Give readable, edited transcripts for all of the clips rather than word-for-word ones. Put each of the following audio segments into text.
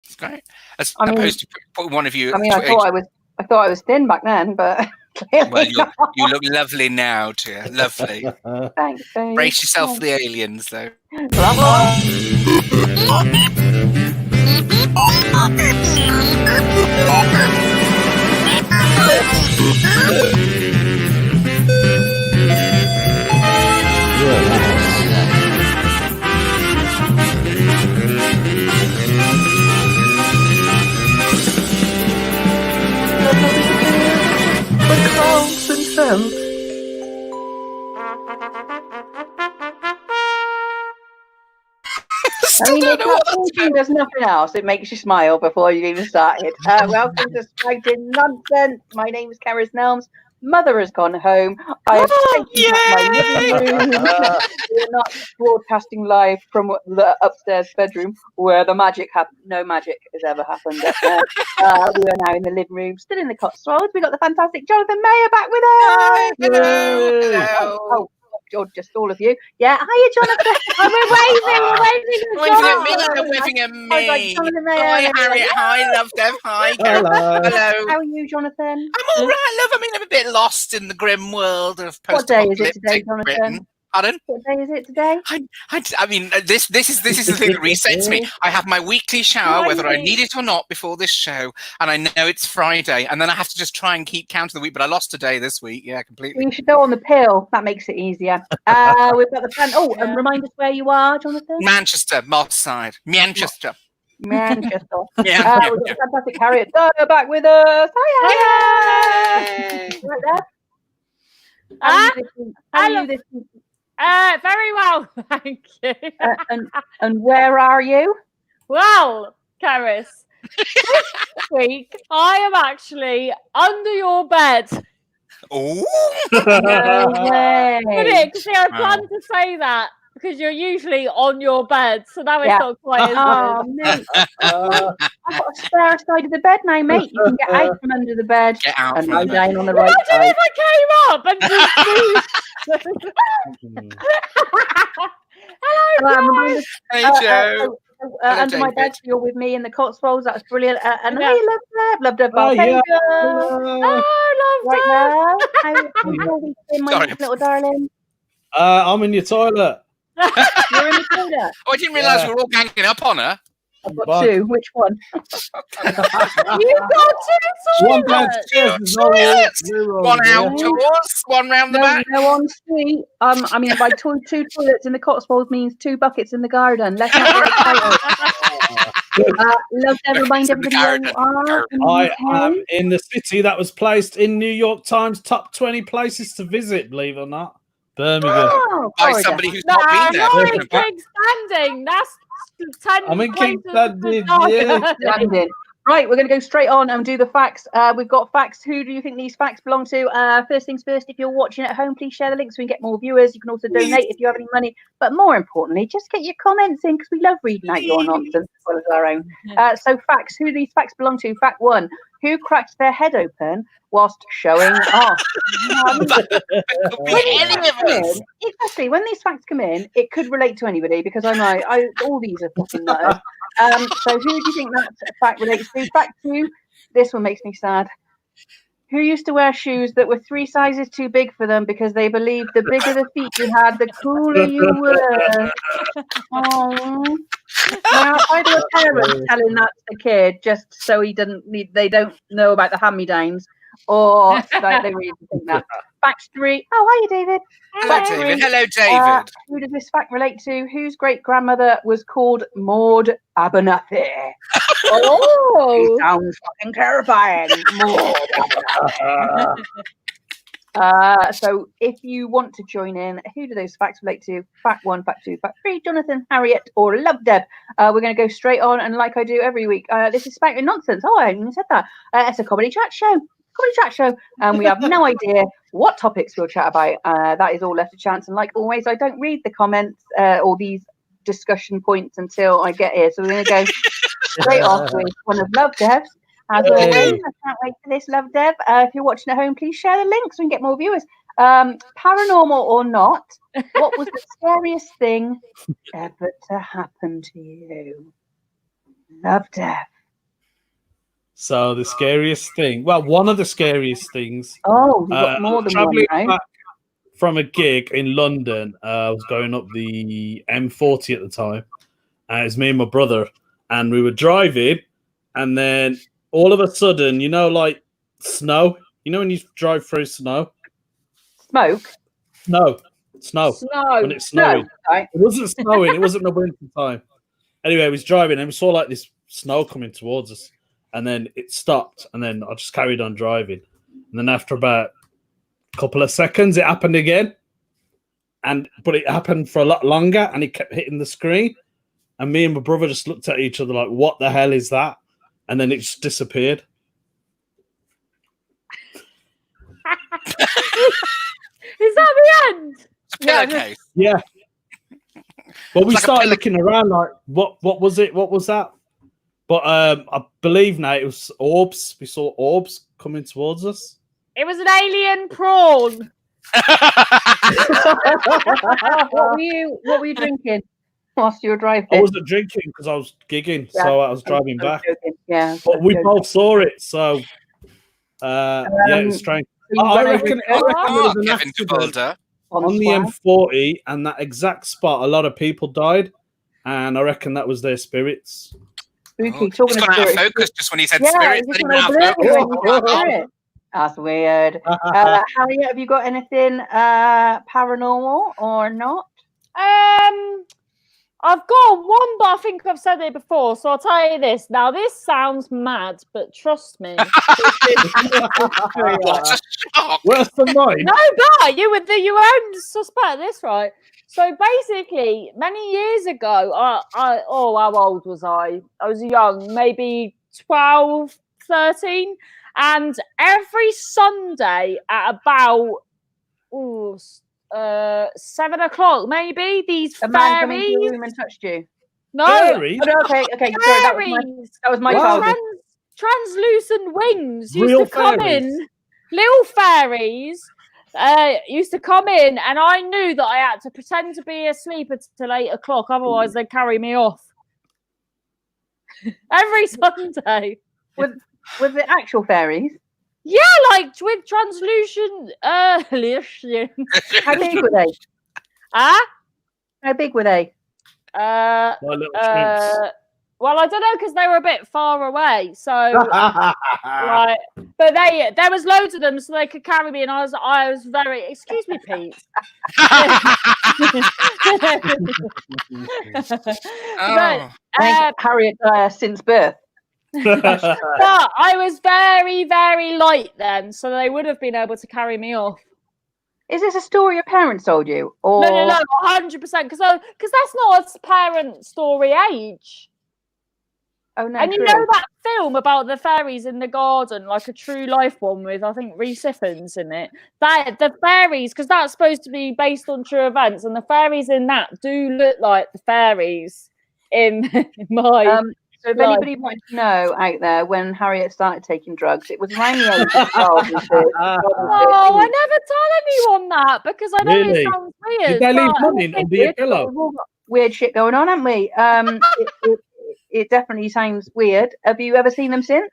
It's great. Opposed to putting one of you. I thought I was thin back then, but well, you look lovely now, dear. Lovely. Thanks, babe. Brace yourself for the aliens, though. I mean, if there's nothing else, it makes you smile before you've even started. Welcome to Spouting Nonsense. My name is Karis Nelms. Mother has gone home. I have taken up my living room. We are not broadcasting live from the upstairs bedroom where the magic happened. No magic has ever happened. We are now in the living room, still in the Cotswolds. We've got the fantastic Jonathan Mayer back with us. Hello. Or just all of you. Yeah, hiya, Jonathan. We're waving at me. Hi, Harriet. Hi, Love Dev. Hi, Hello. How are you, Jonathan? I'm all right, love. I mean, I'm a bit lost in the grim world of post-apocalyptic What day is it today, Jonathan? Britain. Pardon? What day is it today? I mean, this is the thing that resets me. I have my weekly shower, whether I need it or not, before this show, and I know it's Friday, and then I have to just try and keep count of the week. But I lost a day this week. Yeah, completely. You should go on the pill. That makes it easier. We've got the plan. Oh, and remind us where you are, Jonathan. Manchester, Moss Side, Manchester. Manchester. Yeah, we've got the fantastic Harriet Dyer back with us. Hi. Right there. How are you this week? Very well, thank you. And where are you? Well, Karis, this week I am actually under your bed. Oh, no way! See, I planned to say that because you're usually on your bed, so now it's not quite as good. Mate. I've got a spare side of the bed now, mate. You can get out from under the bed and lie down on the right side. Imagine if I came up and just Hello, hey, Joe. Under David. my bed, you're with me in the Cotswolds. That's brilliant. And hi, Love Dev. Right now. How your week been, my little darling? I'm in your toilet. You're in the toilet. Oh, I didn't realise we were all ganging up on her. I've got two. Which one? You've got two One toilets. One outdoors, one round the back. No, en suite. I mean, by two toilets in the Cotswolds means 2 buckets in the garden. Let's not get excited. Love to remind everybody where you are. I am in the city that was placed in New York Times top 20 places to visit, believe it or not. Birmingham. By somebody who's not been there. No, it's King Standing. That's 10 I'm in King places. Standing. Right, we're going to go straight on and do the facts. We've got facts. Who do you think these facts belong to? First things first, if you're watching at home, please share the link so we can get more viewers. You can also donate if you have any money. But more importantly, just get your comments in because we love reading out your nonsense as well as our own. So facts. Who do these facts belong to? Fact 1. Who cracked their head open whilst showing off? Exactly. When these facts come in, it could relate to anybody because I'm like, all these are fucking nuts. So who do you think that fact relates to? Fact 2. This one makes me sad. Who used to wear shoes that were 3 sizes too big for them because they believed the bigger the feet you had, the cooler you were? Oh. Now, either a parent telling that to the kid just so they don't know about the hand-me-downs, or like they really think that. Fact 3. Oh, hiya, David. Hello, David. Who does this fact relate to? Whose great-grandmother was called Maud Abernathy? Oh, sounds fucking terrifying. Maud Abernathy. So if you want to join in, who do those facts relate to? Fact 1, fact 2, fact 3, Jonathan, Harriet, or Love Deb. We're going to go straight on, and like I do every week, this is Spouting Nonsense. Oh, I haven't even said that. It's a comedy chat show. And we have no idea what topics we'll chat about. That is all left to chance. And like always, I don't read the comments or these discussion points until I get here. So we're going to go straight off with one of Love Deb's. As always, I can't wait for this, Love Deb. If you're watching at home, please share the link so we can get more viewers. Paranormal or not, what was the scariest thing ever to happen to you? Love death. So the scariest thing, well, one of the scariest things, Oh, you've got more than one, traveling right? back from a gig in London. I was going up the M40 at the time. It was me and my brother, and we were driving, and then all of a sudden, like snow. You know when you drive through snow? Smoke? Snow. Snow. When it's snowing. Right. It wasn't snowing. It wasn't the winter time. Anyway, I was driving, and we saw like this snow coming towards us, and then it stopped, and then I just carried on driving. And then after about a couple of seconds, it happened again. But it happened for a lot longer, and it kept hitting the screen. And me and my brother just looked at each other like, what the hell is that? And then it just disappeared. Is that the end? It's a pillowcase. Yeah. But we like started looking around like, what was it? What was that? But I believe now it was orbs. We saw orbs coming towards us. It was an alien prawn. What were you drinking whilst you were driving? I wasn't drinking because I was gigging, so I was driving back. Joking. Yeah, But we both saw it, so yeah, it's strange. I reckon there was an Kevin accident DeVolder. on the M40, and that exact spot, a lot of people died, and I reckon that was their spirits. Spooky. He's Talking gone of out of spirits. focus just when he said Yeah, spirits. he's Then he just went out of gone focus. blurry when he said spirit. That's weird. Harriet, have you got anything paranormal or not? I've got one, but I think I've said it before, so I'll tell you this. Now, this sounds mad, but trust me. What a shock. Worse than mine. No, but you won't suspect this, right? So basically, many years ago, how old was I? I was young, maybe 12, 13. And every Sunday at about 7 o'clock, maybe, these A man come into your fairies. room and touched you. No, Fairies? Oh, no, okay. Sorry, that was my Wow. childhood. Translucent wings used Real to come fairies? in. Little fairies used to come in, and I knew that I had to pretend to be asleep until 8 o'clock, otherwise they'd carry me off. Every Sunday. With the actual fairies? Yeah, like with translucent lesion. How big were they? Huh? How big were they? My little shrimps. Well, I don't know because they were a bit far away. So, like, but there was loads of them, so they could carry me, and I was very. Excuse me, Pete. Oh. Harriet since birth. But I was very, very light then, so they would have been able to carry me off. Is this a story your parents told you? Or No, 100%. Because that's not a parent story age. Oh no, And true. you know that film about the fairies in the garden, like a true life one with, I think, Rhys Ifans in it? That the fairies, because that's supposed to be based on true events, and the fairies in that do look like the fairies in my. So if anybody wanted to know out there when Harriet started taking drugs, it was around the age of 12. Oh, I never tell anyone that because I know Really? it sounds weird. Did they leave but- money under your pillow? We've all got weird shit going on, haven't we? It definitely sounds weird. Have you ever seen them since?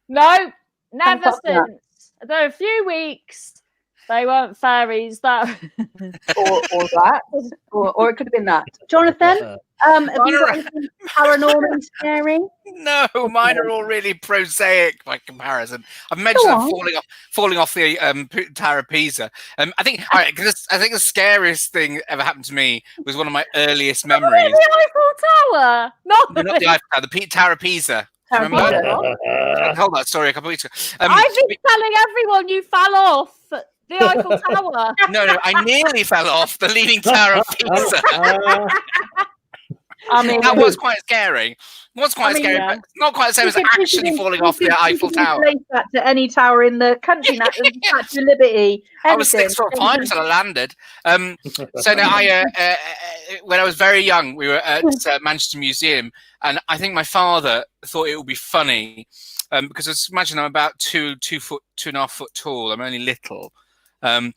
No, never Fuck that. since. Though a few weeks, they weren't fairies. That or that, or it could have been that. Jonathan, have you got anything paranormal scary? No, mine are all really prosaic by comparison. I've mentioned Go that on. falling off the Tower of Pisa. I think the scariest thing ever happened to me was one of my earliest memories. the Eiffel Tower. No, not the Eiffel Tower, the Tower of Pisa. Tower of Remember? Pisa. I told that story a couple of weeks ago. I've been telling everyone you fell off the Eiffel Tower. No, I nearly fell off the Leaning Tower of Pisa. I mean, That was quite scary. Scary, yeah. but not quite the same as actually falling off the Eiffel Tower. Relate that to any tower in the country, now, Statue of Liberty. I was anything. 6 or 5 until I landed. So now when I was very young, we were at Manchester Museum, and I think my father thought it would be funny because just imagine I'm about 2.5 foot tall. I'm only little. And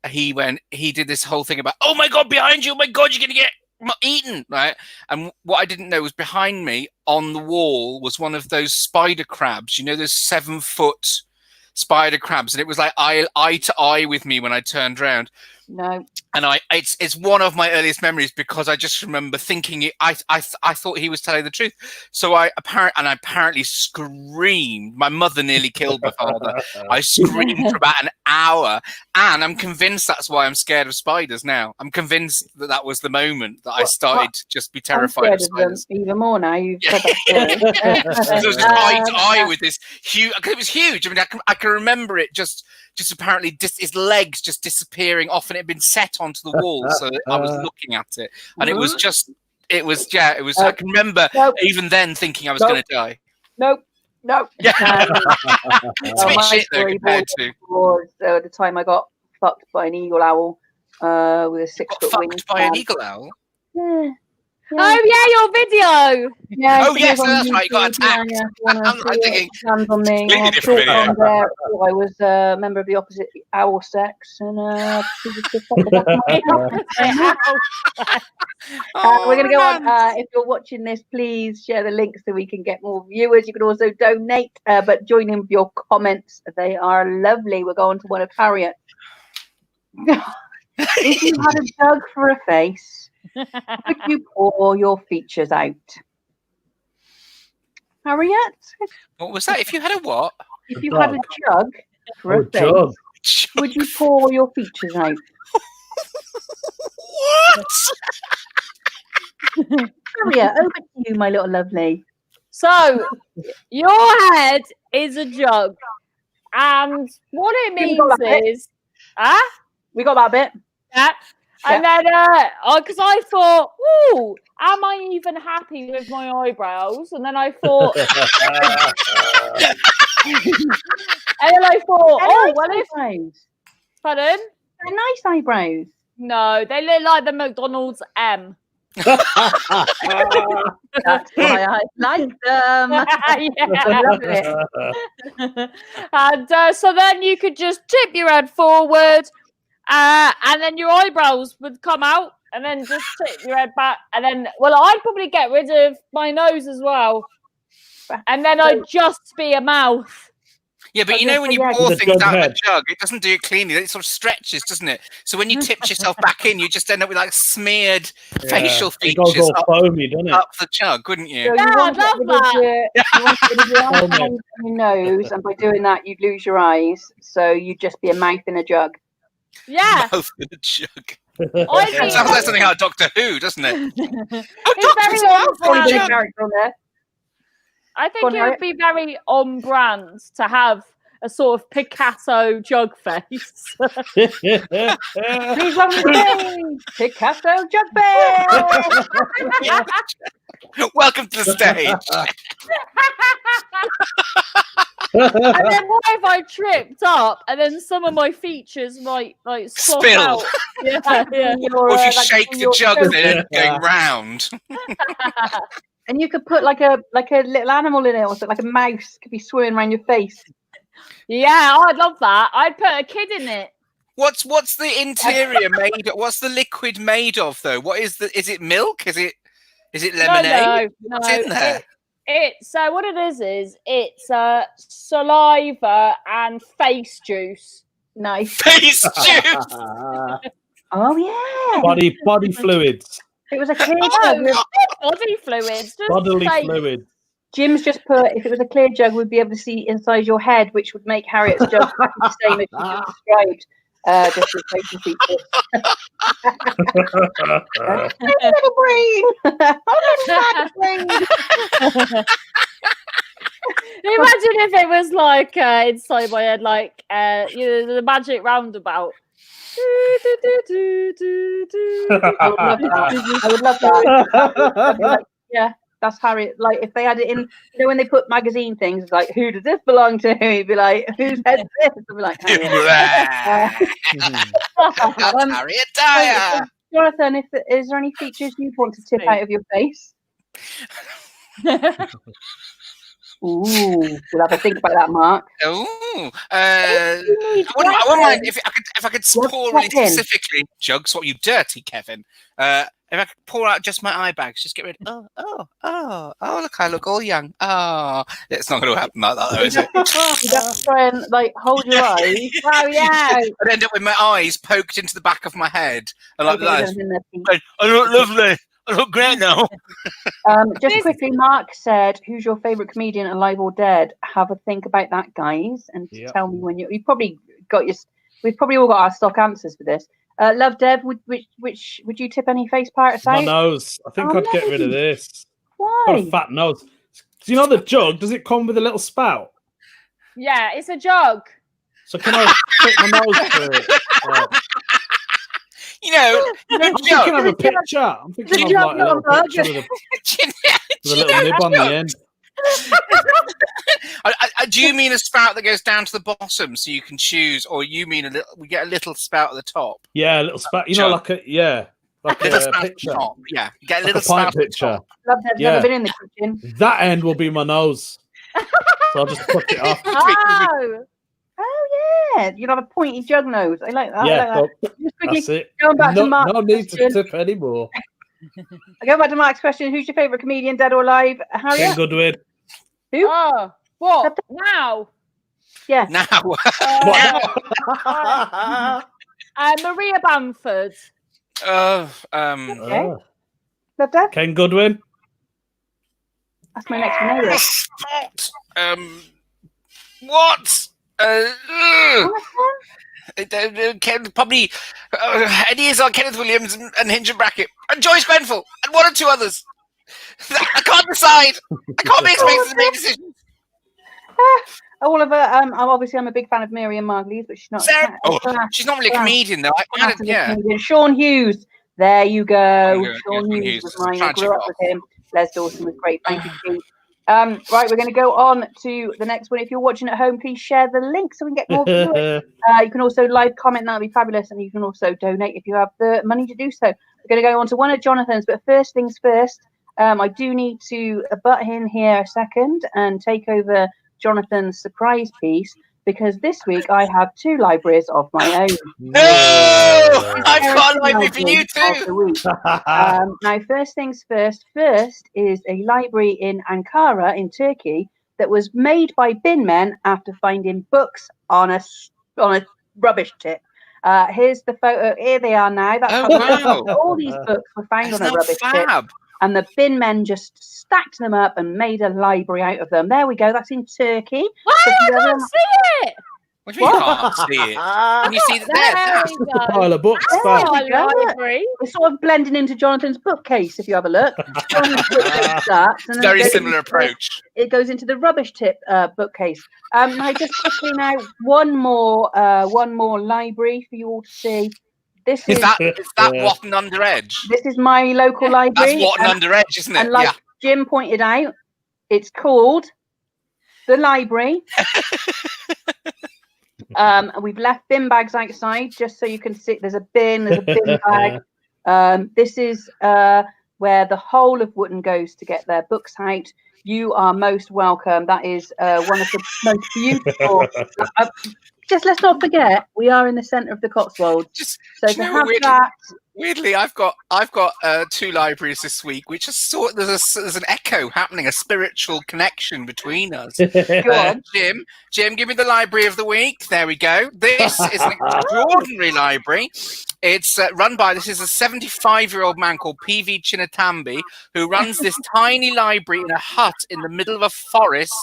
he did this whole thing about, oh my God, behind you, oh my God, you're going to get not eaten, right? And what I didn't know was behind me on the wall was one of those spider crabs. You know, those 7-foot spider crabs, and it was like eye to eye with me when I turned around. No. And it's one of my earliest memories because I just remember thinking I thought he was telling the truth. So I apparently screamed. My mother nearly killed my father. I screamed for about an hour, and I'm convinced that's why I'm scared of spiders now. I'm convinced that was the moment that I started to just be terrified of spiders. Even more now. You've said that. It was just eye to eye with this huge. It was huge. I mean, I can remember it just apparently his legs just disappearing off, and it had been set onto the wall, so I was looking at it, and it was. I can remember even then thinking I was going to die. Nope. Yeah. It's a bit shit though compared to the time I got fucked by an eagle owl with a 6-foot wing. Fucked by an eagle owl? Yeah. Oh yeah, your video. Yeah. Oh yes, that's right. You got attacked. Yeah, I'm thinking hands on me. completely different video. I was a member of the opposite owl sex, and we're going to go on. If you're watching this, please share the link so we can get more viewers. You can also donate, but join in with your comments. They are lovely. We're going to one of Harriet. If you had a jug for a face, would you pour your features out? Harriet? What was that? If you had a what? If you had a jug for a face, would you pour your features out? What? Harriet, over to you, my little lovely. So, your head is a jug, and what it means is, we got that bit. Yeah. And then, because I thought, ooh, am I even happy with my eyebrows? And then I thought, oh, well, eyebrows. Pardon? They're nice eyebrows. No, they look like the McDonald's M. That's why I like them. I love it. And so then you could just tip your head forward. And then your eyebrows would come out, and then just tip your head back, and then, well, I'd probably get rid of my nose as well, and then I'd just be a mouth. Yeah, but you know when you pour things out of a jug, it doesn't do it cleanly. It sort of stretches, doesn't it? So when you tipped yourself back in, you just end up with like smeared facial features all foamy, doesn't it? up the jug, wouldn't you? So yeah, I'd love that. You want to get your eyes on your nose, and by doing that, you'd lose your eyes. So you'd just be a mouth in a jug. Yeah. Mouth in a jug. It sounds like something out of Doctor Who, doesn't it? I think it would be very on brand to have a sort of Picasso jug face. Please welcome to Picasso jug face. Welcome to the stage. And then what if I tripped up and then some of my features might like spill out? Yeah. Or if you shake the jug and then going round. And you could put like a little animal in it, or something, like a mouse could be swimming around your face. Yeah, I'd love that. I'd put a kid in it. What's the interior made of? What's the liquid made of though? What is it milk? Is it lemonade? No. What's in there? It's what it is it's saliva and face juice. Nice. Face juice. Oh yeah. Body fluids. It was a clear jug. Body fluids. Bodily fluids. Jim's just put, if it was a clear jug, we'd be able to see inside your head, which would make Harriet's jug the same as you just described. Just with facial features. Little brain. Little brain. Imagine if it was like inside my head, like the magic roundabout. I would love that. I'd be like, yeah, that's Harriet. Like if they had it in, when they put magazine things, it's like, who does this belong to? He'd be like, whose head's this? I'd be like, Harriet Dyer. Jonathan, is there any features you want to tip out of your face? Ooh, we'll have a think about that, Mark. Oh, I wouldn't mind if I could pour really specifically jugs. What you dirty, Kevin? If I could pour out just my eye bags, just get rid. Oh, look, I look all young. Oh, it's not going to happen like that, though, is it? You have to try and like hold your eyes. Oh yeah. I'd end up with my eyes poked into the back of my head, and like that. that. I look lovely. I look great now. Just quickly, Mark said, "Who's your favourite comedian, alive or dead?" Have a think about that, guys, and tell me when you've probably got your. We've probably all got our stock answers for this. Love Deb, which would you tip any face part aside? My nose. I think I'd get rid of this. Why? Got a fat nose. Do you know the jug? Does it come with a little spout? Yeah, it's a jug. So can I stick my nose through it? You know, I'm thinking of a picture. I'm thinking of like a little picture with a little nib on the end. Do you mean a spout that goes down to the bottom so you can choose, or you mean we get a little spout at the top? Yeah, a little spout. You know, like a picture. Top. Yeah, you get a like little spout picture. Love Deb's never been in the kitchen. That end will be my nose. So I'll just put it off. Oh yeah, you'd have a pointy jug nose. I like that. Yeah, I like that. Just quickly, that's it. going back to Mark's no need to question. tip anymore. I go back to Mark's question. Who's your favourite comedian, dead or alive? Harriet? Ken Goodwin. Who? Oh, what now? Yeah. Now. Maria Bamford. Okay. Love Deb? Ken Goodwin. That's my next one. What? Probably Eddie Izzard, Kenneth Williams, and Hinge and Brackett, and Joyce Grenfell, and one or two others. I can't decide. I can't be expected to make decisions. Oliver, I'm a big fan of Miriam Margolyes, but she's not. She's not really a comedian, though. Comedian. Sean Hughes. There you go. Sean Hughes was mine. I grew up with him. Les Dawson was great. Thank you, Steve. Right, we're going to go on to the next one. If you're watching at home, please share the link so we can get more viewers. You can also live comment, that'll be fabulous, and you can also donate if you have the money to do so. We're going to go on to one of Jonathan's, but first things first, I do need to butt in here a second and take over Jonathan's surprise piece, because this week I have two libraries of my own. No! I've got a library for you too! Now, first things first. First is a library in Ankara in Turkey that was made by bin men after finding books on a rubbish tip. Here's the photo. Here they are now. That's all these books were found on a rubbish tip. And the bin men just stacked them up and made a library out of them. There we go. That's in Turkey. Why? I can't see it. What do you mean you can't see it? Can you see that? There we go. Pile of books. Library. It's sort of blending into Jonathan's bookcase, if you have a look. Jonathan's bookcase starts, and then Very similar approach. It goes into the rubbish tip bookcase. Now, just quickly now, one more library for you all to see. This is that Watton Under Edge? This is my local library. That's Watton Under Edge, isn't it? And like Jim pointed out, it's called the library. We've left bin bags outside just so you can see. There's a bin bag. This is where the whole of Wootton goes to get their books out. You are most welcome. That is one of the most beautiful. Just let's not forget, we are in the centre of the Cotswolds. So to have that. Weirdly, I've got two libraries this week, which is there's an echo happening, a spiritual connection between us. Jim, give me the library of the week. There we go. This is an extraordinary library. It's run by, this is a 75-year-old man called PV Chinnatambi, who runs this tiny library in a hut in the middle of a forest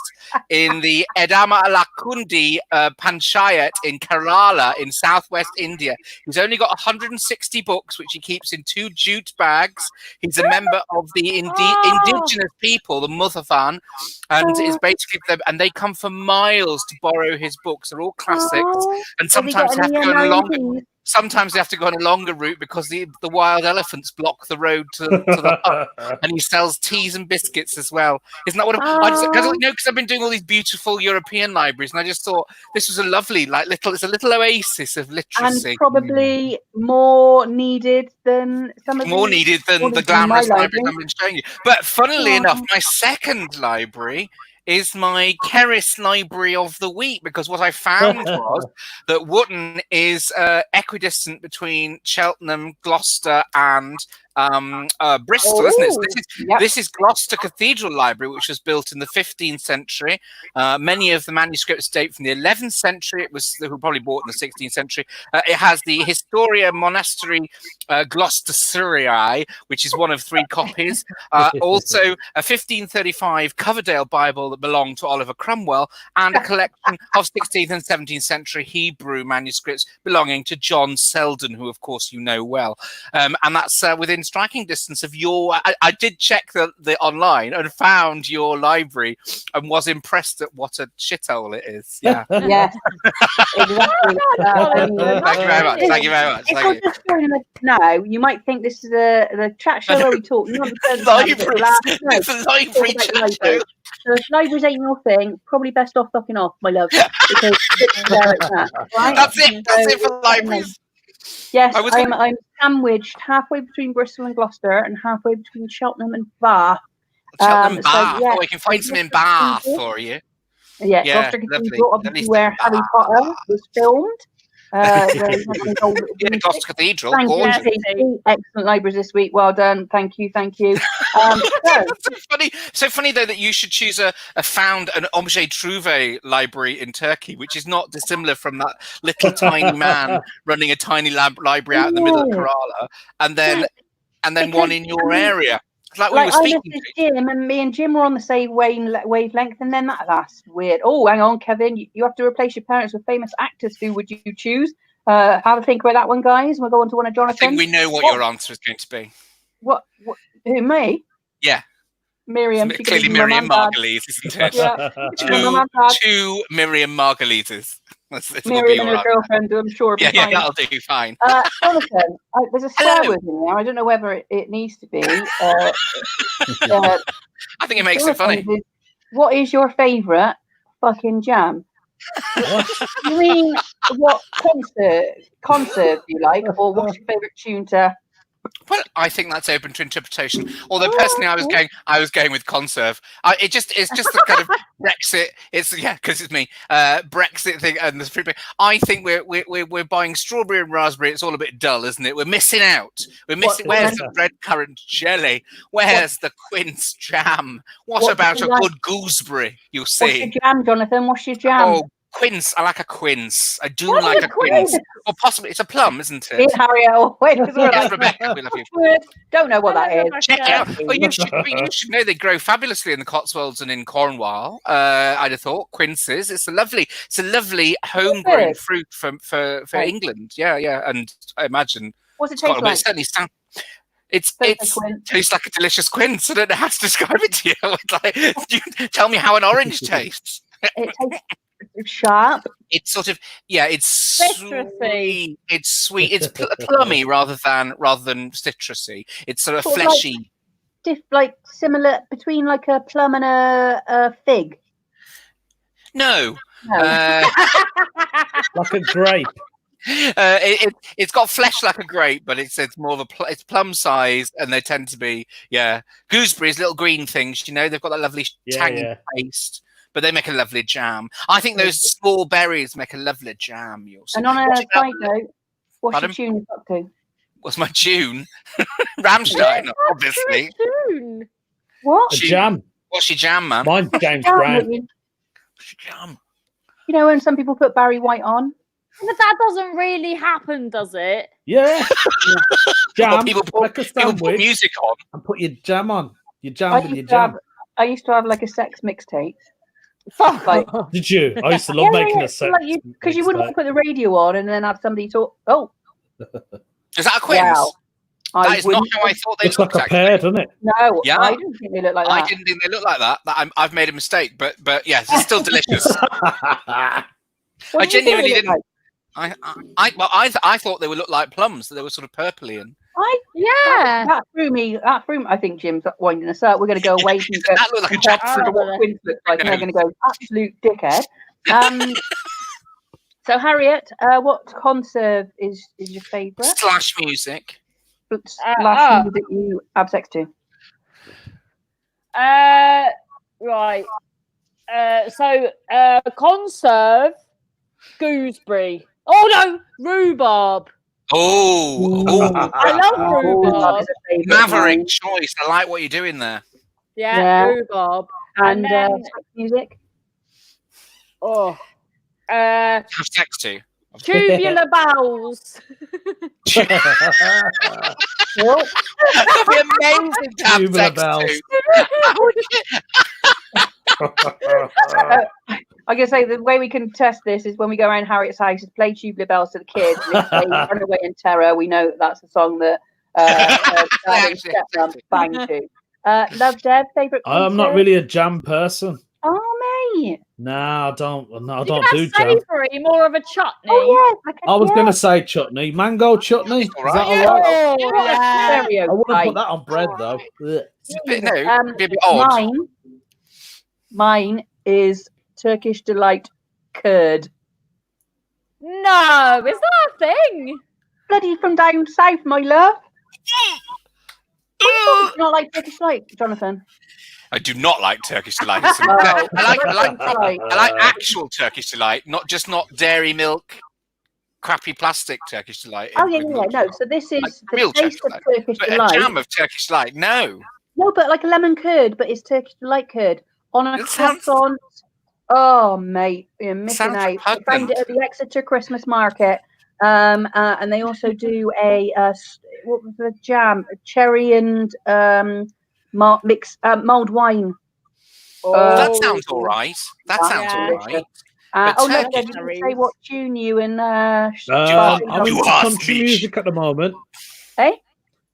in the Edama Alakundi Panchayat in Kerala in southwest India. He's only got 160 books, which he keeps in 2 jute bags. He's a member of the indigenous people, the Muthavan, and is basically and they come for miles to borrow his books. They're all classics, and sometimes they have to go on a longer. Sometimes they have to go on a longer route because the wild elephants block the road to the hut, and he sells teas and biscuits as well. Isn't that what because I've been doing all these beautiful European libraries, and I just thought this was a lovely, it's a little oasis of literacy, and probably more needed than the glamorous libraries I've been showing you. But funnily enough, my second library is my Keris library of the week, because what I found was that Wootton is equidistant between Cheltenham, Gloucester, and Bristol, isn't it? So Yep. this is Gloucester Cathedral Library, which was built in the 15th century. Many of the manuscripts date from the 11th century. They were probably bought in the 16th century. It has the Historia Monastery Gloucesterii, which is one of 3 copies. Also, a 1535 Coverdale Bible that belonged to Oliver Cromwell, and a collection of 16th and 17th century Hebrew manuscripts belonging to John Selden, who, of course, you know well. And that's within striking distance of your. I did check the online and found your library and was impressed at what a shithole it is. Yeah. Yes. Exactly. Thank you very much. Thank you very much. If Thank you're you. just joining us now, you might think this is the chat show where we talk nonsense. Library. No, It's a library talk chat about show. libraries. So if libraries ain't your thing, probably best off fucking off, my love. Because there it's at, right? That's it. That's it for libraries. Yes, I was I'm sandwiched halfway between Bristol and Gloucester and halfway between Cheltenham and Bath. Cheltenham Bath. So, yeah, We can find some in Bath for you. Yeah, Yeah, Gloucester lovely. Cathedral, obviously Lovely where stuff. Harry Potter was filmed. Where he had his old little Yeah, music. Gloucester Cathedral. Thank Gorgeous. you, Katie. Excellent libraries this week. Well done. Thank you. Thank you. So funny though that you should choose an objet trouvé library in Turkey, which is not dissimilar from that little tiny man running a tiny library out in the middle of Kerala, and then one in your area. Like we were I speaking messaged Jim, and me and Jim were on the same wavelength, and then that's weird. Oh, hang on, Kevin. You have to replace your parents with famous actors. Who would you choose? Have a think about that one, guys. We'll go on to one of I Jonathan. think we know what your answer is going to be. What? Who, me? Yeah. Miriam. It's clearly Miriam Margolyes, isn't it? Yeah. Two Miriam Margolyes. Miriam and her girlfriend, I'm sure. Yeah, that'll do fine. Jonathan, there's a swear word in there. I don't know whether it needs to be. I think it makes it funny. What is your favourite fucking jam? What? You mean what concert you like, or what's your favourite tune to? Well, I think that's open to interpretation. Although personally, I was going with conserve. It's just the kind of Brexit. Because it's me. Brexit thing and the fruit. I think we're buying strawberry and raspberry. It's all a bit dull, isn't it? We're missing out. Where's the red currant jelly? Where's the quince jam? What about a good gooseberry? You'll see. What's your jam, Jonathan? What's your jam? Oh, quince. I like a quince. I do like a quince. Or possibly it's a plum, isn't it? Harriet. Yes, Rebecca, we love you. Don't know what that is. Check it out. Well, you should know they grow fabulously in the Cotswolds and in Cornwall. I'd have thought quinces. It's a lovely homegrown fruit for England. Yeah, and I imagine what's it taste like? It certainly sounds. It tastes like a delicious quince. I don't know how to describe it to you. Tell me how an orange tastes. It tastes sharp. It's sort of it's citrusy. It's sweet. It's plummy rather than citrusy. It's sort of fleshy. Like similar between like a plum and a fig. No. Like a grape. It's got flesh like a grape, but it's more of it's plum size, and they tend to be gooseberries, little green things. They've got that lovely tangy taste. But they make a lovely jam. I think those small berries make a lovely jam. And on a side note, what's your tune up to? What's my tune? Rammstein, obviously. Tune? What? A jam. What's your jam, man? Mine's James Brown. What's your jam? When some people put Barry White on. But that doesn't really happen, does it? Yeah. Jam. Well, people put music on. And put your jam on. You jam with your jam. I used to have like a sex mixtape. Did you? I used to love making a sex. Because you wouldn't want to put the radio on and then have somebody talk. Oh. Is that a quince? Wow. That is not how I thought they looked. Looks like a pear, doesn't it? No, I didn't think they looked like that. I didn't think they looked like that. I've made a mistake, but yes, it's still delicious. I genuinely didn't. I thought they would look like plums. That they were sort of purpley and. That threw me. I think Jim's winding us up. We're going to go away from that looked like a jackfruit. What quince looks like, and they're going to go absolute dickhead. So Harriet, what conserve is your favourite? Slash music. Slash music you have sex to. Right. So conserve gooseberry. Oh no, rhubarb. Oh, I love rhubarb. is a favourite of maverick mine. choice. I like what you're doing there. Yeah, rhubarb. And then- sex music. Oh, Have sex too. tubular bells. Well, That'd be amazing to have Tubular sex bells. to. I can say the way we can test this is when we go around Harriet's house is play Tubular Bells to the kids. And if they run away in terror, we know that's the song that Dad and Stepmom bang to. Love Deb, favourite concert? I'm not really a jam person. Oh, mate. No, I don't You do can have jam. savoury, more of a chutney. Oh, yes. I was going to say chutney. Mango chutney. Is All that right. all right? Oh, yeah. I wouldn't put that on bread, though. Ugh. It's a bit, no, it'd be a bit odd. Mine is Turkish Delight curd. No, is that a thing? Bloody from down south, my love. You not like Turkish Delight, Jonathan? I do not like Turkish delight. Oh, I like actual Turkish delight, not dairy milk, crappy plastic Turkish delight. Oh yeah. No, so this is Like the real taste of Turkish Turkish But Delight. a jam of Turkish delight, no. No, but like a lemon curd, but it's Turkish Delight curd on a It sounds- croissant. Oh, mate, you're missing Sounds out. I found repugnant. it at the Exeter Christmas market. And they also do what was the jam? A cherry and mulled wine. That sounds all right. That sounds Yeah. all right. Oh, But no, Turkish you didn't say what tune you and I'm Spouting into You Nonsense. are country speech. music at the moment. Eh?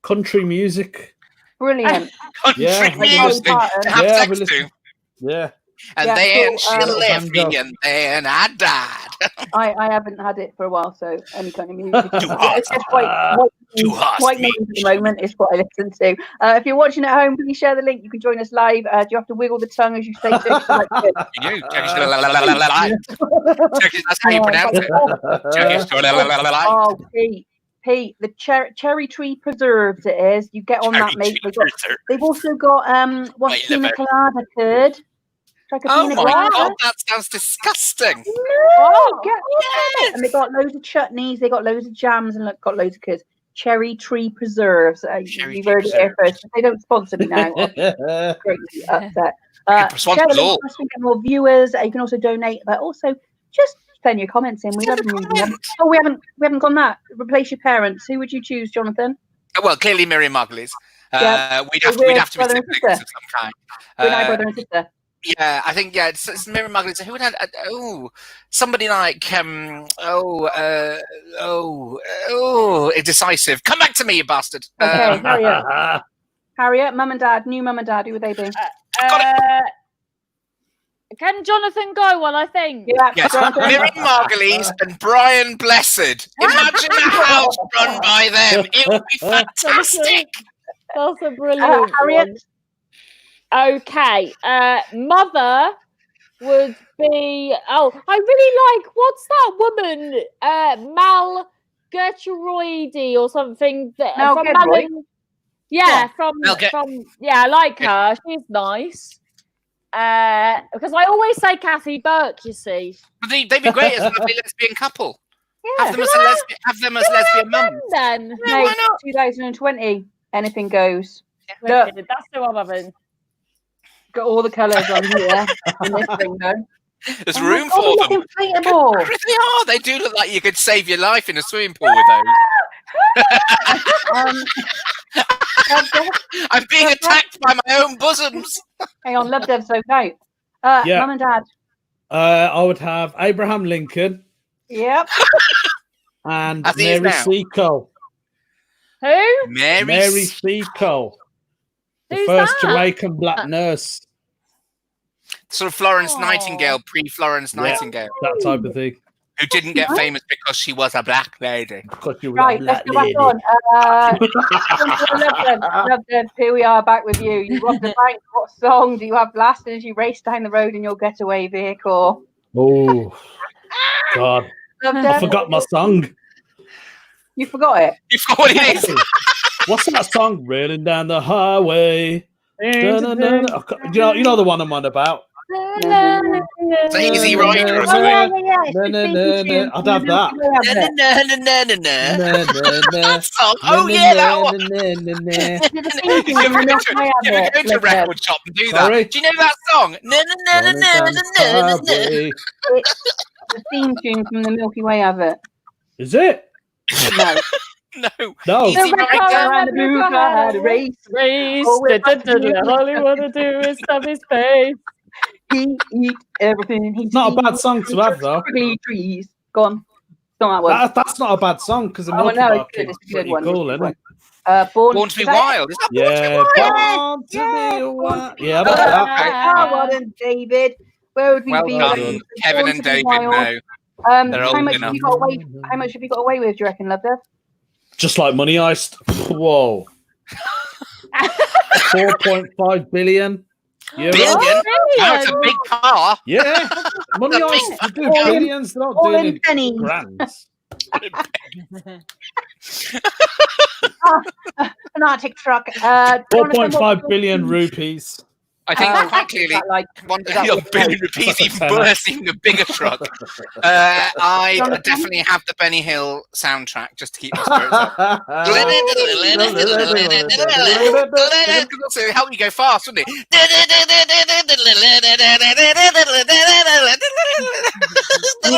Country music. Brilliant. Country Yeah. music to have Yeah, sex we to. listen- Yeah. And Yeah, then cool, she left banjo. me and then I died. I haven't had it for a while, so any kind of music. Too hot. It's just white hot noise at the moment is what I listen to. If you're watching at home, please share the link. You can join us live. Do you have to wiggle the tongue as you say Turkish Delight curd? You Turkish Turkish, that's how you pronounce it. Turkish Oh, Pete, the cherry tree preserves it is. You get on that, mate. They've also got what's My pina liver. colada curd. Like a Oh pina my colada. god, that sounds disgusting. No, get on it. And they got loads of chutneys, they got loads of jams, and got loads of curds. Cherry tree preserves. Cherry You've tree heard it here preserves. first. They don't sponsor me now. I'll be greatly upset. could sponsor Share the us all. link for us to get more viewers. You can also donate, but also just send your comments in. We love them. Oh, we haven't gone that. Replace your parents. Who would you choose, Jonathan? Well, clearly Miriam Margulies. Yeah. We'd So have we're to be brother and siblings of sister. some kind. We're now brother and sister. Yeah, I think it's Miriam Margulies. Who would have? Somebody like indecisive. Come back to me, you bastard. Okay, Harriet, mum and dad, new mum and dad. Who would they be? Can Jonathan go while I think? Yeah, Yes, Jonathan. Miriam Margulies and Brian Blessed. Imagine a house run by them. It would be fantastic. That's a brilliant Harriet. one. Okay. Mother would be. Oh, I really like. What's that woman? Mal Gertrude or something. Mel From Gedroy? Malin. Yeah, from. Yeah, I like her. She's nice. Because I always say Kathy Burke. You see. But they'd be great as a lovely lesbian couple. Yeah. Have them as lesbian mums. Then. Yeah, why not? 2020, anything goes. Look, That's the one I'm in. got all the colours on here in this window. There's room for look them. inflatable. They are. They do look like you could save your life in a swimming pool with those. I'm being attacked by my own bosoms. Hang on, love Dev so out. Yeah. Mum and dad. I would have Abraham Lincoln Yep. and As he is Mary now. Seacole. Who? Mary Seacole. The Who's first that? Jamaican black nurse. Sort of Florence Oh. Nightingale, pre-Florence Yeah. Nightingale, That type of thing. who didn't get famous because she was a black lady. Because you were Right, a let's black go back lady. on. Love Dev, here we are back with you. You robbed the bank. What song do you have blasting as you race down the road in your getaway vehicle? Oh, God. Love I Dev, forgot my song. you forgot it. You forgot what it is. What's that song? Railing down the highway. Dun-dun-dun. You know the one I'm on about. It's Easy Rider or Oh, something. yeah. It's No, the no, theme no, tune no. I'd from have the that. Milky Way advert. That song. Oh yeah, that one. It's the theme You tune from ever the go Milky Way advert. to a record shop and do Sorry? that? Do you know that song? It's the theme tune from the Milky Way advert. Is it? No. No. No. Easy The red Rider. car and the blue car had a race. Race. Oh, we're back to the All he wanna do is stuff his face. He eat everything. He's Not a bad song to have, though. Trees. Go on. It's not that one. That's not a bad song because the Oh, Milky no, Bar it's good. Kid's It's a good pretty one. cool, It's a isn't good it? Born to be is that it? Wild. Is that Yeah, Born to be Wild? Born to be Wild. Yeah, Oh, about that. well done, David. Where would we Well be? done, Kevin Born and to be David. Wild. No. They're How old much enough. have you got away? How much have you got away with? Do you reckon, Love Dev? Just like Money Heist. Whoa. 4.5 billion. Euro. Billion? Wow, it's a big car. Yeah. Money Heist. They do All in- billions. They're not all doing in it pennies. grands. An Arctic truck. Jonathan, 4.5 billion rupees. I think Oh, quite clearly, like, one is that a what- billion rupees, even tenner. worse, even a bigger truck. I Jonathan? definitely have the Benny Hill soundtrack just to keep my spirits up. Also help you go fast, wouldn't it? You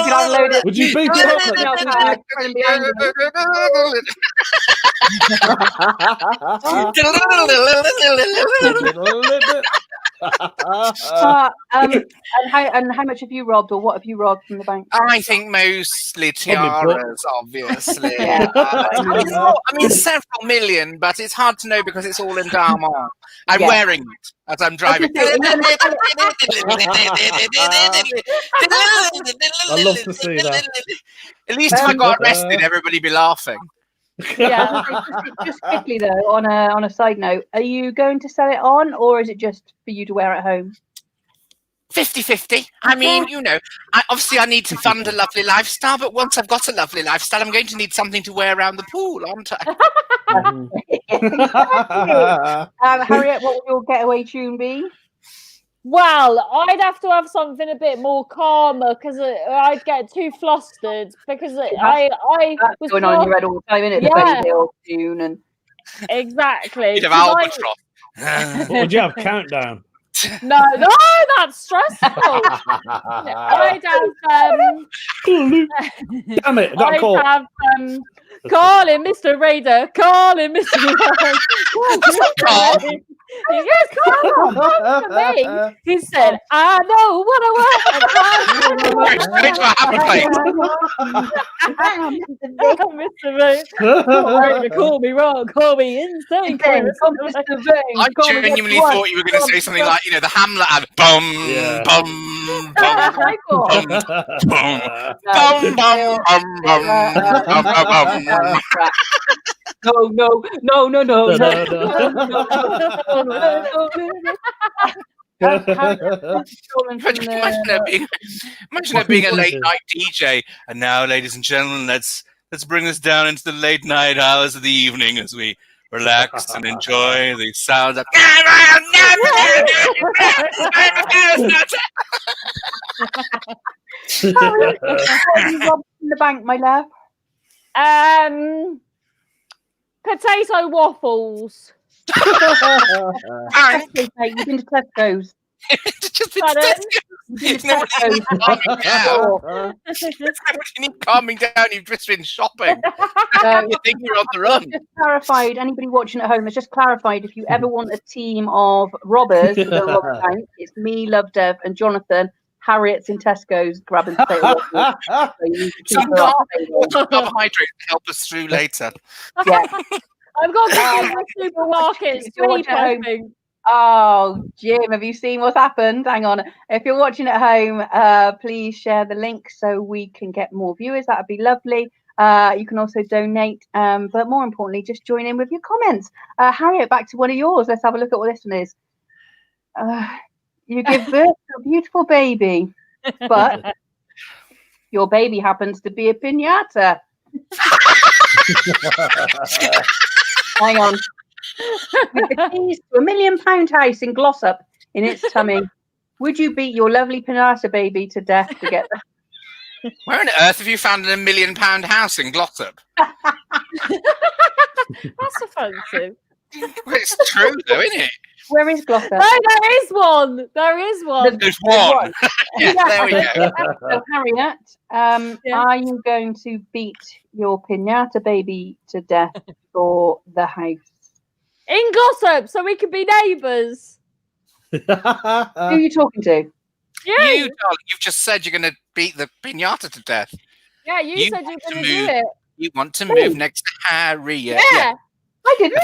can upload it. Would you beat it up? And how much have you robbed, or what have you robbed from the bank? I think mostly tiaras, obviously. Yeah. I mean, several million, but it's hard to know because it's all in diamond. I'm Yeah. wearing it as I'm driving. I love to see that. At least if I got arrested, everybody'd be laughing. Yeah. Just quickly though, on a side note, are you going to sell it on, or is it just for you to wear at home? 50-50. I mean, you know, obviously I need to fund a lovely lifestyle, but once I've got a lovely lifestyle, I'm going to need something to wear around the pool, aren't I? Harriet, what would your getaway tune be? Well, I'd have to have something a bit more calmer because I'd get too flustered because I That's was going on in your head all the time, isn't it? The Yeah. Benny Hill tune and exactly. You'd have 'cause I- albatross. What would you have? Countdown. No, that's stressful. I'd have Damn it, I got I'd caught. have call him Mr. Raider, call him Mr. Raider. Call. Yes, call him. Me. He said, I know what I want. Straight to a happy place. Mr. Raider, call me wrong, call me insane. I genuinely thought you were going to say something like, you know, the Hamlet ad. Bum, Yeah. bum, bum, bum, bum, bum, bum, bum, bum. No. Imagine it being a late night DJ. And now, ladies and gentlemen, let's bring this down into the late night hours of the evening as we relax and enjoy the sounds of. What you robbed in the bank, my love? Potato waffles. Bang! Tesco's, mate. You've been to Tesco's. Pardon? You've been to Nobody Tesco's. needs calming down. Nobody needs calming down. You've just been shopping. You think you're on the run. Just clarified, anybody watching at home has just clarified, if you ever want a team of robbers to go rob a bank, it's me, Love Dev, and Jonathan. Harriet's in Tesco's grabbing potato waffles. So you need to keep Some her up to date. carbohydrates to help us through later. Yeah. I've got to go to the supermarket. If you're watching at home- Sleep, Oh, Jim, have you seen what's happened? Hang on. If you're watching at home, please share the link so we can get more viewers. That would be lovely. You can also donate, but more importantly, just join in with your comments. Harriet, back to one of yours. Let's have a look at what this one is. You give birth to a beautiful baby, but your baby happens to be a piñata. Hang on. With the keys to £1 million house in Glossop in its tummy. Would you beat your lovely pinata baby to death to get the... Where on earth have you found a £1 million house in Glossop? That's offensive. Well, it's true, though, isn't it? Where is Glossop? No, there is one. There is one. There's one. Yeah, there we go. So, Harriet, are you going to beat your pinata baby to death for the house? In Glossop, so we can be neighbours. Who are you talking to? Yeah. You, darling, you've just said you're going to beat the pinata to death. Yeah, you said you were going to do move. it. You want to move next to Harriet. Yeah. I didn't.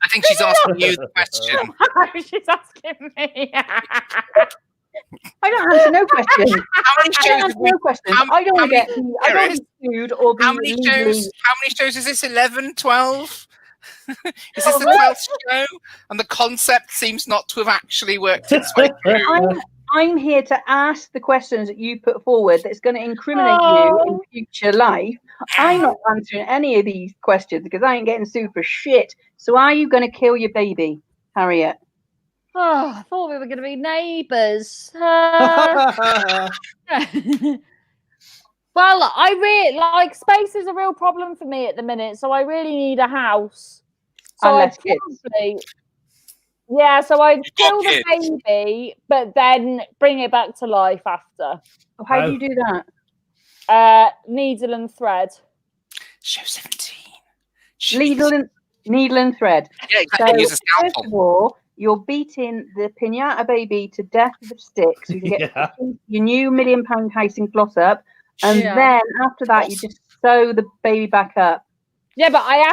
I think she's asking you the question. She's asking me. I don't answer no questions. How many I don't shows? answer no questions. I don't want to get. I don't want to be sued or be How many legally- shows? How many shows is this? 11, 12? Is this the 12th show? And the concept seems not to have actually worked its way through. I'm here to ask the questions that you put forward that's going to incriminate you in future life. I'm not answering any of these questions because I ain't getting sued for shit. So are you going to kill your baby, Harriet? Oh, I thought we were going to be neighbours. Well, I really like space is a real problem for me at the minute, so I really need a house. So Unless I'd probably, so I'd kill the kids. baby, but then bring it back to life after. How do you do that? Needle and thread. Show 17. Needle and thread. Yeah, exactly. So, Use a first scalpel. of all, you're beating the pinata baby to death with a stick so you can get your new £1 million house in Glossop. And then after that, you just sew the baby back up. Yeah, but I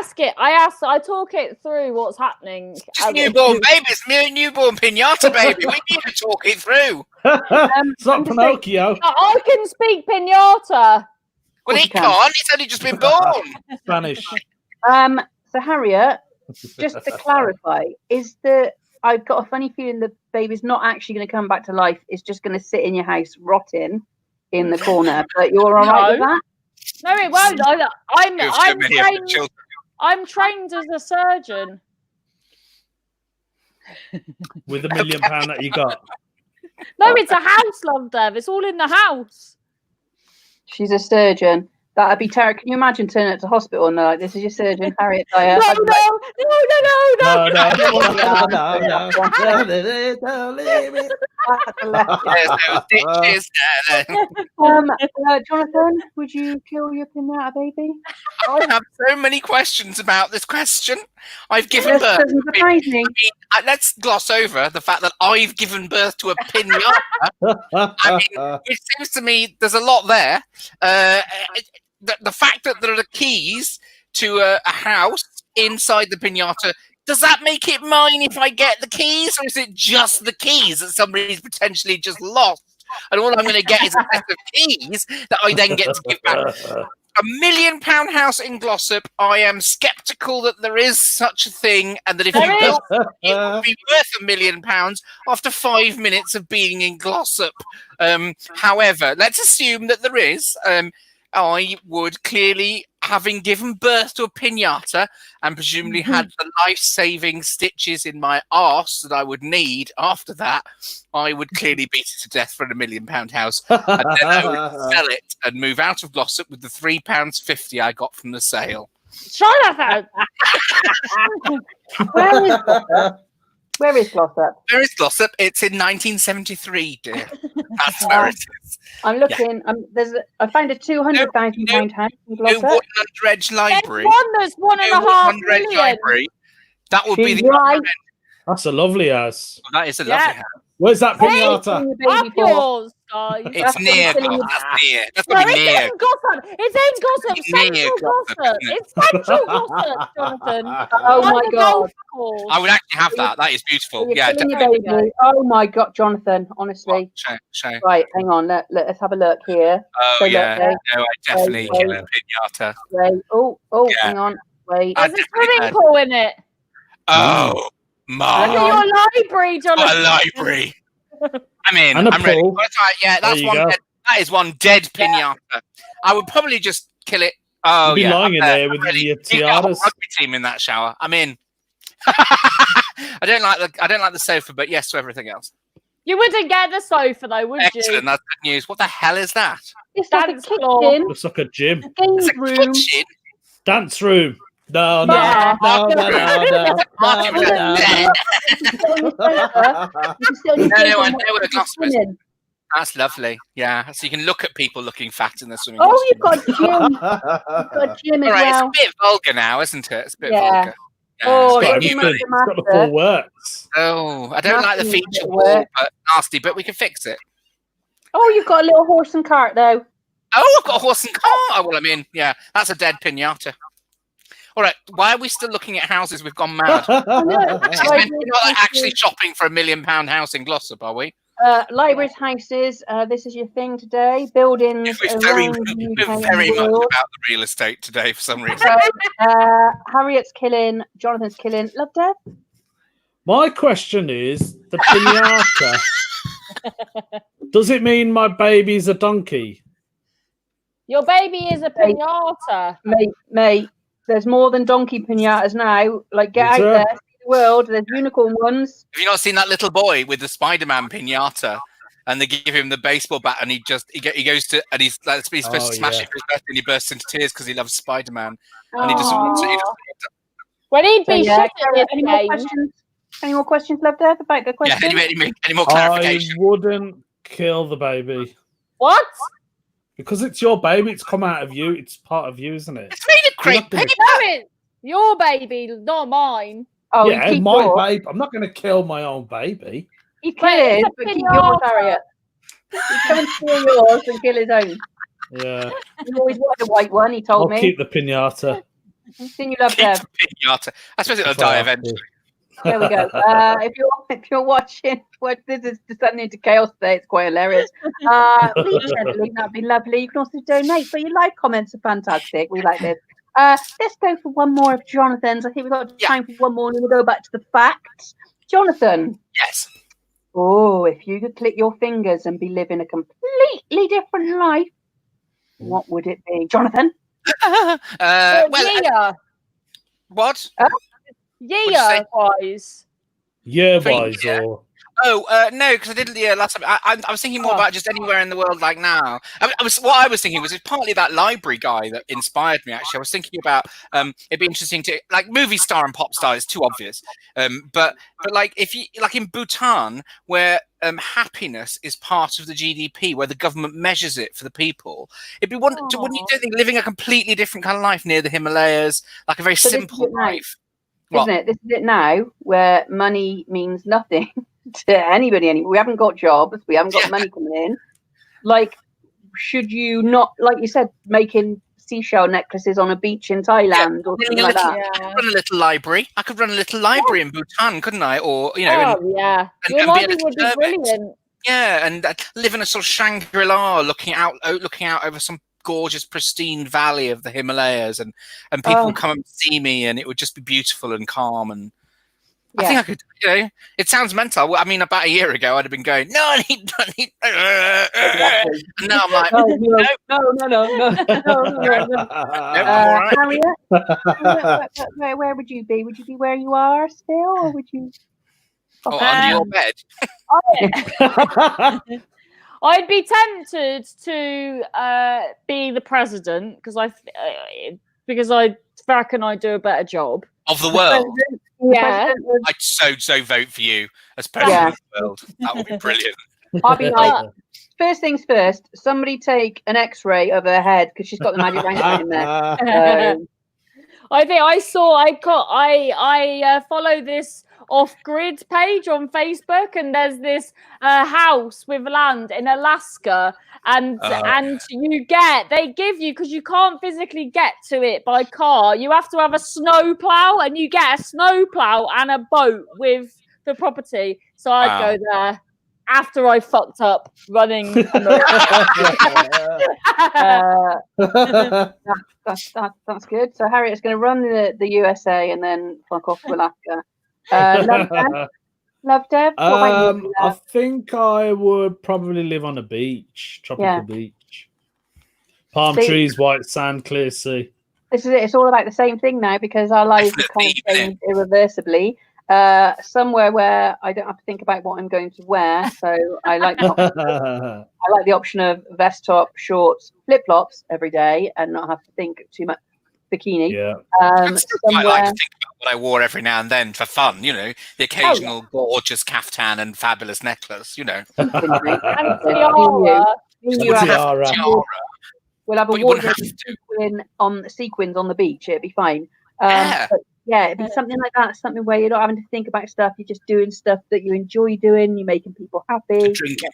talk it through what's happening. Just newborn babies, newborn pinata baby. We need to talk it through. It's not Pinocchio. I can speak pinata. Well, he can't. He's only just been born. Spanish. So Harriet, just to clarify, I've got a funny feeling the baby's not actually going to come back to life. It's just going to sit in your house rotting in the corner. But you're all right with that? No, it won't. I'm trained as a surgeon. With the £1 million that you got. No, it's a house, love, Dev. It's all in the house. She's a surgeon. That'd be terrible. Can you imagine turning up to hospital and they're like, "This is your surgeon, Harriet Dyer." No. Jonathan, would you kill your pinata baby? I have so many questions about this question. I've given birth. Doesn't surprise me. Let's gloss over the fact that I've given birth to a pinata. It seems to me there's a lot there. The fact that there are the keys to a house inside the pinata, does that make it mine if I get the keys, or is it just the keys that somebody's potentially just lost? And all I'm going to get is a set of keys that I then get to give back. £1 million house in Glossop. I am sceptical that there is such a thing, and that if you built it, it would be worth £1 million after 5 minutes of being in Glossop. However, let's assume that there is. I would clearly, having given birth to a pinata and presumably had the life-saving stitches in my arse that I would need after that, I would clearly beat it to death for a £1 million house. And then I would sell it and move out of Glossop with the £3.50 I got from the sale. Jonathan! Where is Glossop? Where is Glossop? It's in 1973, dear. That's where it is. I'm looking. I found a £200,000 house in Glossop. No Woodland Edge Library. There's £1.5 million. Library. That would be She's the right. That's a lovely house. Well, that is a lovely house. Where's that pinata? Up yours, guys. It's near. what I'm telling you. That's near. That's No, going to be it's near. in Gossip. It's in Gossip. Near Central Gossip, Gossip. isn't it? It's Central Gossip, Jonathan. Oh By my the god! golf course. I would actually have that. That is beautiful. You're Yeah, killing your definitely. baby. Oh my god, Jonathan! Honestly, Show. right. Hang on. Let's have a look here. Oh, So yeah. look, No, I definitely wait. kill a pinata. Wait. Oh. Yeah. Hang on. Wait. I There's a definitely swimming had- pool in it. Oh, Look my. at your library, What Jonathan. a library. I'm in. And a I'm ready. pool. That's right. Yeah, that's There you one. go. That is one dead pinata. I would probably just kill it. Oh, You'd be yeah. lying in there with your You get a whole tiaras. rugby team in that shower. I'm in. I don't like the sofa, but yes to everything else. You wouldn't get the sofa though, would Excellent. you? That's good news. What the hell is that? It's like a Dance floor. kitchen, Looks like a gym. a games It's a room. kitchen. Dance room. No, no, Yeah. no, no, no, Martin was no, dead. You can sit on your sofa. You can sit on your No, sofa no, I and know watch where the people glass was. swimming. That's lovely. Yeah, so you can look at people looking fat in the swimming Oh, costume. you've got a gym. You've got a gym as All right, well. it's a bit vulgar now, isn't it? It's a bit Yeah. vulgar. Yeah, Oh, it's a Got bit yeah. everything. It's got the full works. Oh, I don't like the Nothing feature will wall, work. but nasty. But we can fix it. Oh, you've got a little horse and cart though. Oh, I've got a horse and cart. Oh, well, I mean, yeah, that's a dead pinata. All right, why are we still looking at houses? We've gone mad. Libraries, We're not actually houses, shopping for £1 million house in Glossop, are we? libraries, houses. This is your thing today. Buildings We're very, around the we're UK very and the much world. about the real estate today for some reason. So, Harriet's killing. Jonathan's killing. Love Deb. My question is the pinata. Does it mean my baby's a donkey? Your baby is a pinata. Mate. There's more than donkey pinatas now. Like, get Is out there? there, see the world. There's unicorn ones. Have you not seen that little boy with the Spider-Man pinata? And they give him the baseball bat, and he goes to, and he's like, he's supposed to smash it for his birthday, and he bursts into tears because he loves Spider-Man, and he just wants it. When he'd So, be yeah, shit at this any more game. questions? Any more questions, Love Deb, about the Yeah, question? any more I clarification? wouldn't kill the baby. What? Because it's your baby, it's come out of you, it's part of you, isn't it? It's made of crepe You're not paper. No, it's your baby, not mine. Oh, Yeah, you keep my yours. babe. I'm not going to kill my own baby. You kill Wait, his, it's a but keep pinata. yours, Harriet. You come and steal yours and kill his own. Yeah, You always wanted a white one, he I'll told me. keep the pinata. Seen you Love Keep Deb. the pinata. I suppose it'll If I die have to. eventually. There we go. If you're watching, this is descending into chaos today. It's quite hilarious. Leave a link, that'd be lovely. You can also donate, but your like comments are fantastic. We like this. Let's go for one more of Jonathan's. I think we've got time for one more, and then we'll go back to the facts. Jonathan. Yes. Oh, if you could click your fingers and be living a completely different life, what would it be, Jonathan? Yeah. What? Yeah, guys. Yeah, For boys. yeah. Or Oh no, because I did last time. I was thinking more about just anywhere in the world, like now. What I was thinking was it's partly that library guy that inspired me. Actually, I was thinking about it'd be interesting to like movie star and pop star is too obvious. But like if you like in Bhutan where happiness is part of the GDP, where the government measures it for the people, it'd be wouldn't you think living a completely different kind of life near the Himalayas, like a very So this simple is it now, life. isn't it? This is it now, where money means nothing to anybody anymore. We haven't got jobs, we haven't got money coming in. Like, should you not, like you said, making seashell necklaces on a beach in Thailand or something like that? I could run a little library. I could run a little library in Bhutan, couldn't I? Or you know, yeah. Your and be library able would to be serve it. brilliant. Yeah, and live in a sort of Shangri-La, looking out over some gorgeous, pristine valley of the Himalayas, and people would come and see me, and it would just be beautiful and calm. And I think I could, you know, it sounds mental. I mean, about a year ago, I'd have been going, no, I need. Exactly. And now I'm like, No. I'm all right. Harriet, where would you be? Would you be where you are still, or would you? Oh, under your bed. I'd be tempted to be the president because I reckon I do a better job. Of the world. Yeah. I'd so vote for you as president of the world. That would be brilliant. I'll be like, first things first, somebody take an X-ray of her head because she's got the magic roundabout in there. I think I follow this off-grid page on Facebook, and there's this house with land in Alaska, and they give you, because you can't physically get to it by car, you have to have a snow plow, and you get a snow plow and a boat with the property. So I'd go there after I fucked up running. That's good. So Harriet's going to run the USA and then fuck off to Alaska. Love Deb. What about you? I think I would probably live on a beach, tropical beach, palm trees, white sand, clear sea. This is it. It's all about the same thing now because our lives have kind of changed irreversibly. somewhere where I don't have to think about what I'm going to wear. So I like the option of vest top, shorts, flip flops every day, and not have to think too much. Bikini. Yeah. I like to think about what I wore every now and then for fun. You know, the occasional gorgeous caftan and fabulous necklace. You know, And tiara. Tiara. We'll have a wardrobe sequins on the beach. It'd be fine. But it'd be something like that. Something where you're not having to think about stuff. You're just doing stuff that you enjoy doing. You're making people happy. drinking.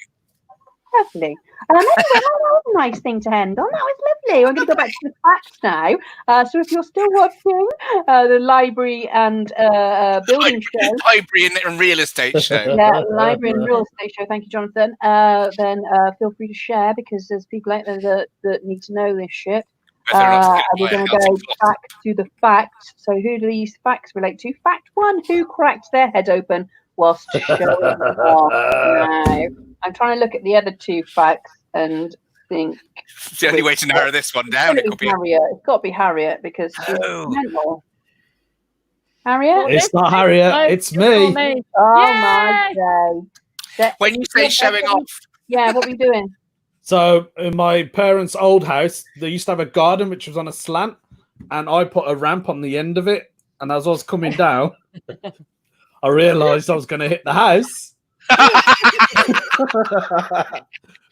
Lovely. Anyway, that was a nice thing to end on. That was lovely. I'm going to go back to the facts now. So if you're still watching the library and building show, library and real estate show, library and real estate show. Thank you, Jonathan. Then feel free to share because there's people out there that need to know this shit. We're going to go back to the facts. So who do these facts relate to? Fact 1: who cracked their head open whilst showing off? Now, I'm trying to look at the other 2 facts and think. It's the only way to narrow this one down. It could be Harriet. It's got to be Harriet because she's mental. Harriet? It's not Harriet. It's me. My day. When you say showing off, what were you doing? So in my parents' old house, they used to have a garden which was on a slant, and I put a ramp on the end of it. And as I was coming down, I realised I was going to hit the house.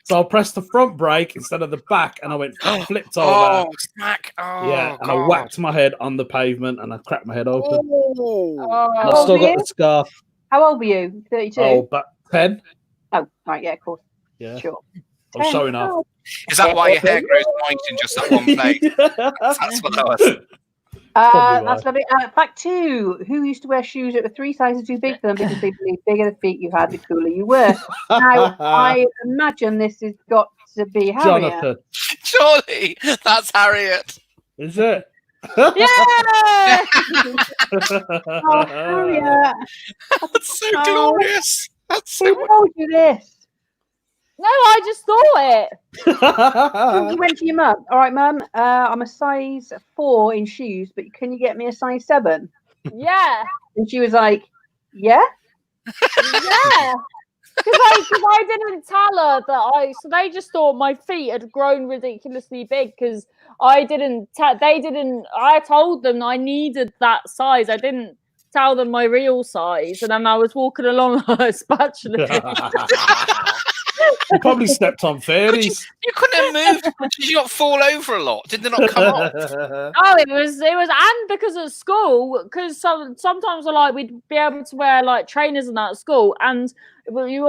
So I pressed the front brake instead of the back, and I went flipped over. Oh, smack! Oh, yeah, and God. I whacked my head on the pavement, and I cracked my head open. Oh. And I've still got the scar. How old were you? 32. Oh, but 10. Oh, right, yeah, of course. Yeah, sure. I'm showing off. Is that why your hair grows white in just that one place? That's what I was. That's lovely. Fact 2: who used to wear shoes that were 3 sizes too big for them because they believed the bigger the feet you had, the cooler you were? Now, I imagine this has got to be Harriet. Jonathan. Surely that's Harriet. Is it? Yeah! Oh, Harriet. That's so glorious. That's so. Who told you this? No, I just thought it. You went to your mum. All right, mum. I'm a size 4 in shoes, but can you get me a size 7? Yeah. And she was like, "Yeah." Yeah. Because I didn't tell her that so they just thought my feet had grown ridiculously big because I told them I needed that size. I didn't tell them my real size, and then I was walking along with a spatula. You probably stepped on fairies. You couldn't have moved. Did you not fall over a lot? Did they not come off? Oh, it was, and because at school, because sometimes we'd be able to wear like trainers and that at school, and you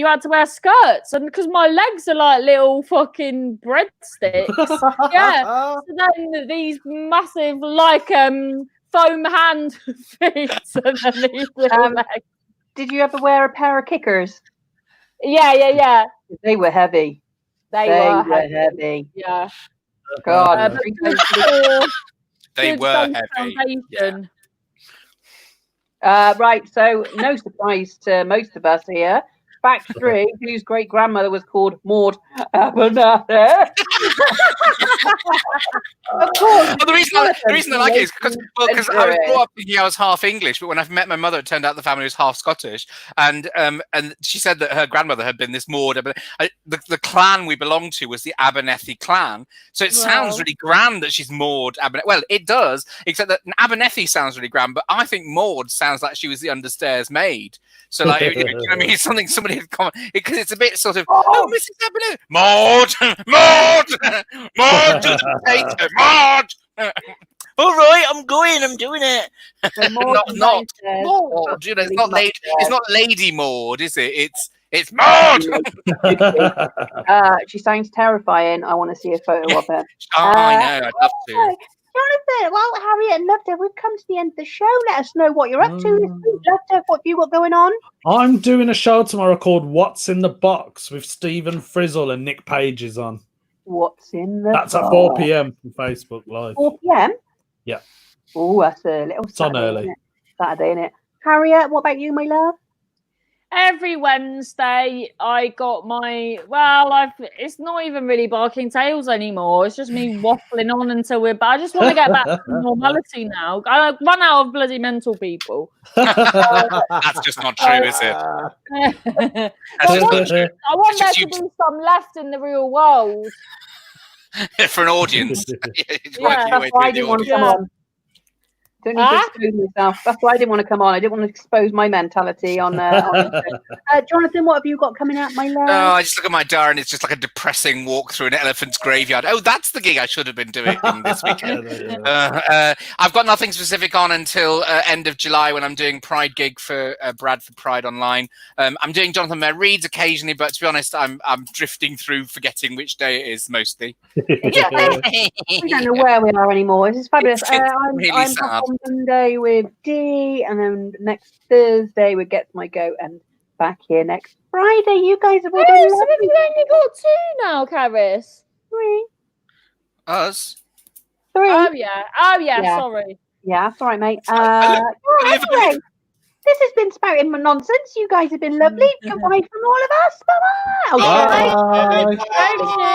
had to wear skirts, and because my legs are like little fucking breadsticks, yeah. So then these massive foam hand feet, and then these little legs. Did you ever wear a pair of kickers? Yeah. They were heavy. They were heavy. Yeah. God. They were heavy. Yeah. Right. So no surprise to most of us here. Fact 3: whose great grandmother was called Maud Abernathy. Of course. Well, the reason I like it is because I was brought up thinking I was half English, but when I met my mother, it turned out the family was half Scottish, and she said that her grandmother had been this Maud. The clan we belonged to was the Abernethy clan, so it sounds really grand that she's Maud Abernethy. Well, it does, except that Abernethy sounds really grand, but I think Maud sounds like she was the understairs maid. So, like, you know what I mean? It's something somebody had come because it's a bit sort of, Mrs. Abernethy, Maud, to the potato, Maud. All right, I'm going. I'm doing it. Not Maud. You know, it's not Lady Maud, is it? It's Maud. She sounds terrifying. I want to see a photo of her. I know. I'd love to. Jonathan, well, Harriet and Love Dev, we've come to the end of the show. Let us know what you're up to this week. Love Dev, what have you got going on? I'm doing a show tomorrow called What's in the Box with Stephen Frizzle and Nick Page is on. What's in the That's box? at 4 p.m. on Facebook Live. 4 p.m? Yeah. Oh, that's a little It's on Saturday, early. isn't it? Saturday, isn't it? Harriet, what about you, my love? every Wednesday I got my it's not even really barking tails anymore. It's just me waffling on until we're back. I just want to get back to normality now. I run out of bloody mental people. That's just not true, is it? I want there to be some left in the real world. For an audience. That's why I didn't want to come on. Don't need to expose myself. That's why I didn't want to come on. I didn't want to expose my mentality on Jonathan, what have you got coming out, my love? Oh, I just look at my diary and it's just like a depressing walk through an elephant's graveyard. Oh, that's the gig I should have been doing this weekend. I've got nothing specific on until end of July when I'm doing Pride gig for Bradford Pride Online. I'm doing Jonathan Mayer Reads occasionally, but to be honest, I'm drifting through forgetting which day it is mostly. We don't know where we are anymore. This is fabulous. I'm back on Monday with D, and then next Thursday we get my go, and back here next Friday. You guys have already so we've only got 2 now, Caris. 3. Us? 3. Oh yeah. Sorry. Yeah, that's all right, mate. Anyway, this has been Spouting Nonsense. You guys have been lovely. Goodbye from all of us. Bye-bye. Bye. Bye.